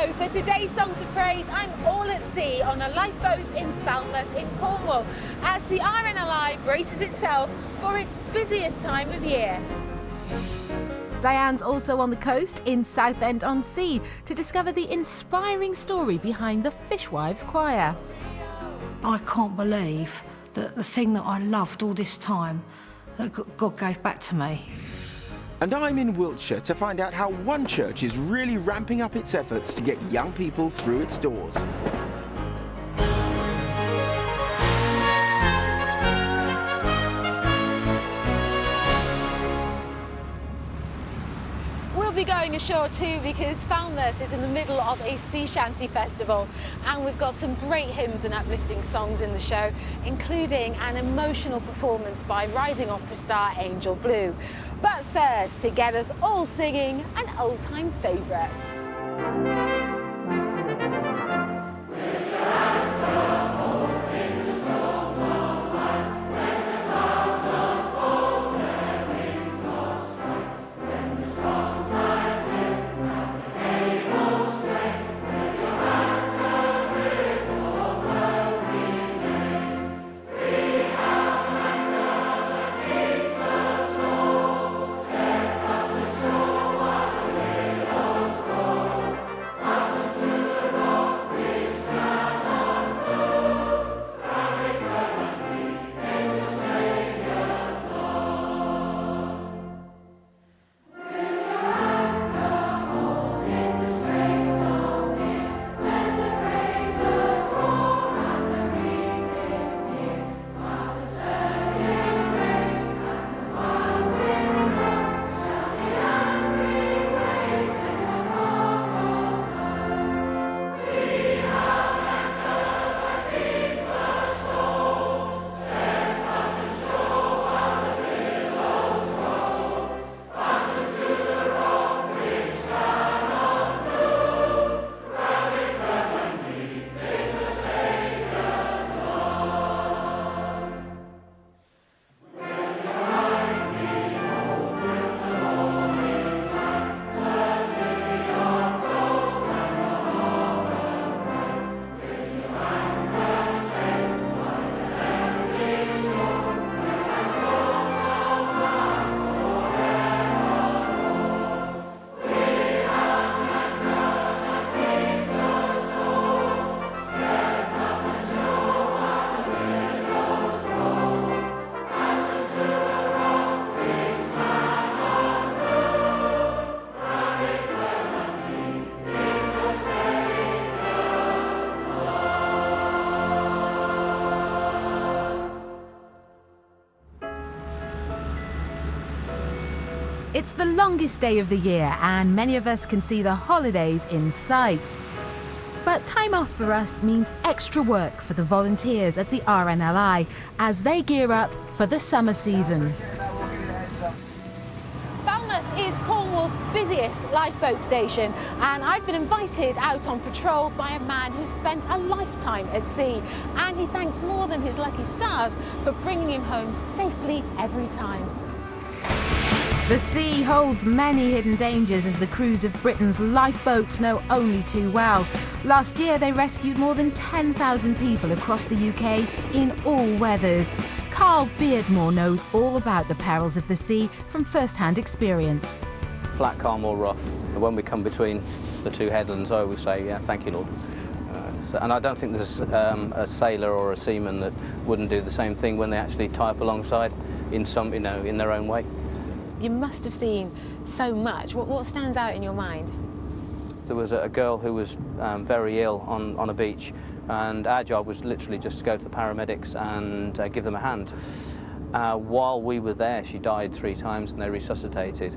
So for today's Songs of Praise, I'm all at sea on a lifeboat in Falmouth in Cornwall as the RNLI braces itself for its busiest time of year. Diane's also on the coast in Southend-on-Sea to discover the inspiring story behind the Fishwives Choir. I can't believe that the thing that I loved all this time, that God gave back to me. And I'm in Wiltshire to find out how one church is really ramping up its efforts to get young people through its doors. We'll be going ashore too because Falmouth is in the middle of a sea shanty festival and we've got some great hymns and uplifting songs in the show, including an emotional performance by rising opera star Angel Blue. But first, to get us all singing an old-time favourite. It's the longest day of the year and many of us can see the holidays in sight. But time off for us means extra work for the volunteers at the RNLI as they gear up for the summer season. Falmouth is Cornwall's busiest lifeboat station and I've been invited out on patrol by a man who spent a lifetime at sea and he thanks more than his lucky stars for bringing him home safely every time. The sea holds many hidden dangers as the crews of Britain's lifeboats know only too well. Last year they rescued more than 10,000 people across the UK in all weathers. Carl Beardmore knows all about the perils of the sea from first-hand experience. Flat, calm or rough. When we come between the two headlands, I always say, yeah, thank you, Lord. And I don't think there's a sailor or a seaman that wouldn't do the same thing when they actually tie up alongside in some, in their own way. You must have seen so much. What stands out in your mind? There was a girl who was very ill on a beach, and our job was literally just to go to the paramedics and give them a hand. While we were there, she died 3 times and they resuscitated.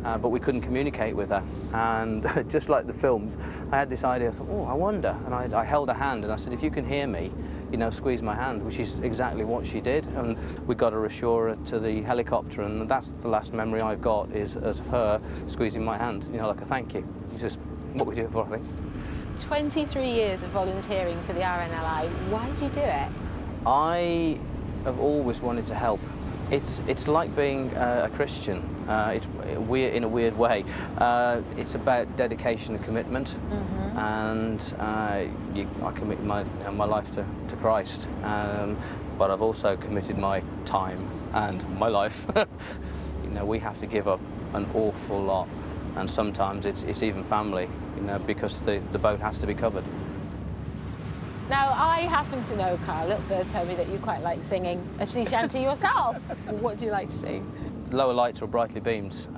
But we couldn't communicate with her. And just like the films, I had this idea, I thought, oh, I wonder. And I held her hand and I said, if you can hear me, squeeze my hand, which is exactly what she did. And we got her ashore to the helicopter, and that's the last memory I've got is of her squeezing my hand, like a thank you. It's just what we do it for, I think. 23 years of volunteering for the RNLI. Why did you do it? I have always wanted to help. It's like being a Christian. It's weird in a weird way. It's about dedication and commitment, and I commit my life to Christ. But I've also committed my time and my life. You know, we have to give up an awful lot, and sometimes it's even family. You know, because the boat has to be covered. Now, I happen to know, Carl, a little bit told me that you quite like singing a sea shanty yourself. What do you like to sing? Lower Lights or Brightly Beams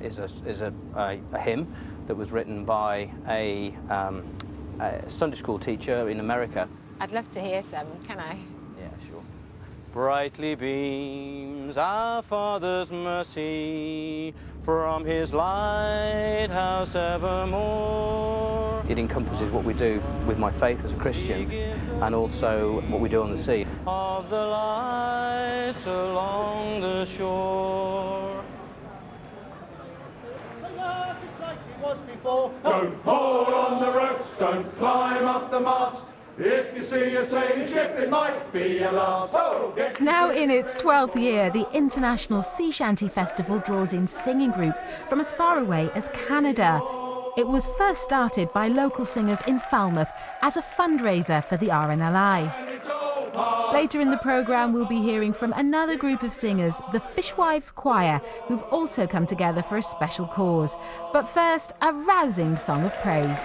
is a hymn that was written by a Sunday school teacher in America. I'd love to hear some, can I? Yeah, sure. Brightly beams our Father's mercy from his lighthouse evermore. It encompasses what we do with my faith as a Christian and also what we do on the sea. Of the lights along the shore. Was before. Don't pull on the ropes, don't climb up the mast. If you see a sailing ship, it might be a lass. So get Now in its 12th year, the International Sea Shanty Festival draws in singing groups from as far away as Canada. It was first started by local singers in Falmouth as a fundraiser for the RNLI. Later in the programme, we'll be hearing from another group of singers, the Fishwives Choir, who've also come together for a special cause. But first, a rousing song of praise.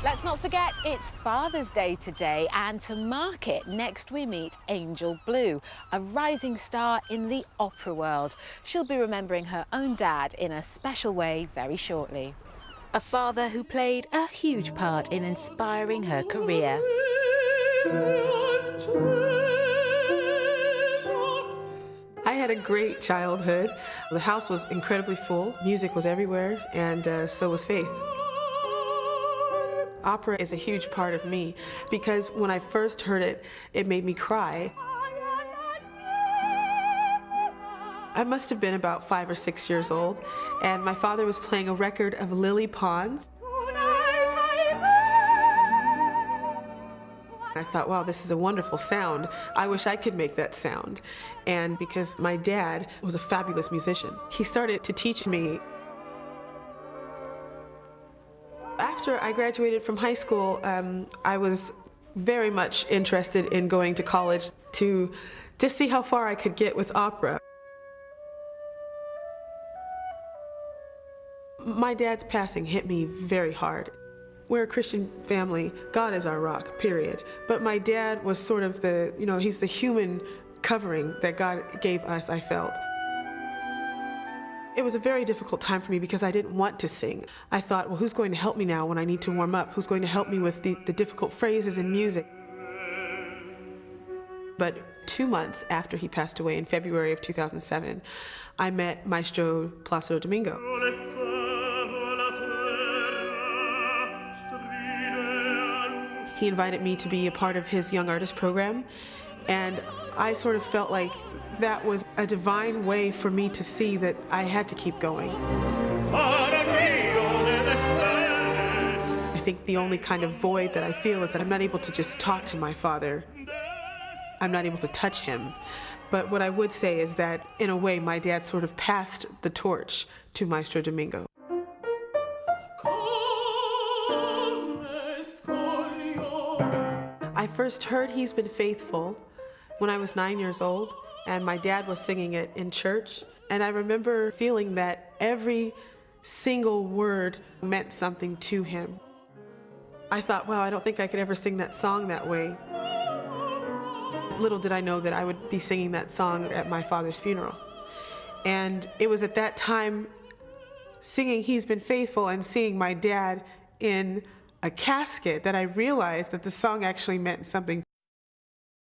Let's not forget it's Father's Day today, and to mark it, next we meet Angel Blue, a rising star in the opera world. She'll be remembering her own dad in a special way very shortly. A father who played a huge part in inspiring her career. I had a great childhood. The house was incredibly full, music was everywhere, and so was Faith. Opera is a huge part of me because when I first heard it, it made me cry. I must have been about 5 or 6 years old, and my father was playing a record of Lily Pons. I thought, wow, this is a wonderful sound. I wish I could make that sound. And because my dad was a fabulous musician, he started to teach me. After I graduated from high school, I was very much interested in going to college to just see how far I could get with opera. My dad's passing hit me very hard. We're a Christian family. God is our rock, period. But my dad was sort of the, he's the human covering that God gave us, I felt. It was a very difficult time for me because I didn't want to sing. I thought, well, who's going to help me now when I need to warm up? Who's going to help me with the difficult phrases in music? But 2 months after he passed away in February of 2007, I met Maestro Placido Domingo. He invited me to be a part of his Young Artist program, and I sort of felt like that was a divine way for me to see that I had to keep going. I think the only kind of void that I feel is that I'm not able to just talk to my father. I'm not able to touch him. But what I would say is that, in a way, my dad sort of passed the torch to Maestro Domingo. I first heard He's Been Faithful when I was 9 years old, and my dad was singing it in church. And I remember feeling that every single word meant something to him. I thought, wow, I don't think I could ever sing that song that way. Little did I know that I would be singing that song at my father's funeral. And it was at that time, singing He's Been Faithful and seeing my dad in a casket, that I realized that the song actually meant something